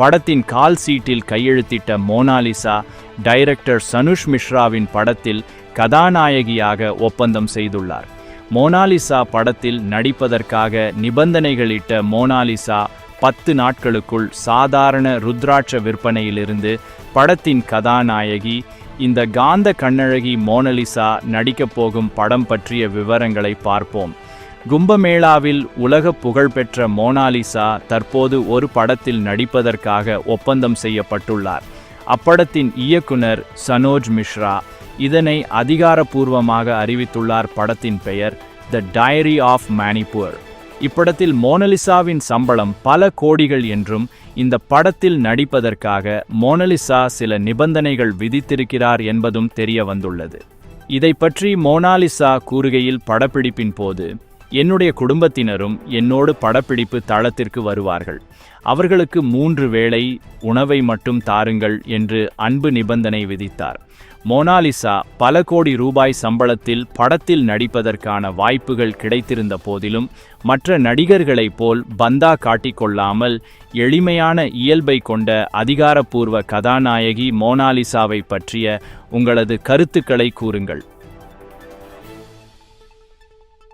படத்தின் கால் சீட்டில் கையெழுத்திட்ட மோனாலிசா டைரக்டர் சனுஷ் மிஸ்ராவின் படத்தில் கதாநாயகியாக ஒப்பந்தம் செய்துள்ளார். மோனாலிசா படத்தில் நடிப்பதற்காக நிபந்தனைகளிட்ட மோனாலிசா 10 நாட்களுக்குள் சாதாரண ருத்ராட்ச விற்பனையிலிருந்து படத்தின் கதாநாயகி இந்த காந்த கண்ணழகி மோனாலிசா நடிக்கப் போகும் படம் பற்றிய விவரங்களை பார்ப்போம். கும்பமேளாவில் உலக புகழ்பெற்ற மோனாலிசா தற்போது ஒரு படத்தில் நடிப்பதற்காக ஒப்பந்தம் செய்யப்பட்டுள்ளார். அப்படத்தின் இயக்குனர் சனோஜ் மிஸ்ரா இதனை அதிகாரப்பூர்வமாக அறிவித்துள்ளார். படத்தின் பெயர் த டைரி ஆஃப் மணிப்பூர். இப்படத்தில் மோனாலிசாவின் சம்பளம் பல கோடிகள் என்றும் இந்த படத்தில் நடிப்பதற்காக மோனாலிசா சில நிபந்தனைகள் விதித்திருக்கிறார் என்பதும் தெரிய வந்துள்ளது. இதை பற்றி மோனாலிசா கூறுகையில், படப்பிடிப்பின் போது என்னுடைய குடும்பத்தினரும் என்னோடு படப்பிடிப்பு தளத்திற்கு வருவார்கள். அவர்களுக்கு 3 வேளை உணவை மட்டும் தாருங்கள் என்று அன்பு நிபந்தனை விதித்தார். மோனாலிசா பல கோடி ரூபாய் சம்பளத்தில் படத்தில் நடிப்பதற்கான வாய்ப்புகள் கிடைத்திருந்த போதிலும் மற்ற நடிகர்களைப் போல் பந்தா காட்டிக்கொள்ளாமல் எளிமையான இயல்பை கொண்ட அதிகாரப்பூர்வ கதாநாயகி மோனாலிசாவை பற்றிய உங்களது கருத்துக்களை கூறுங்கள்.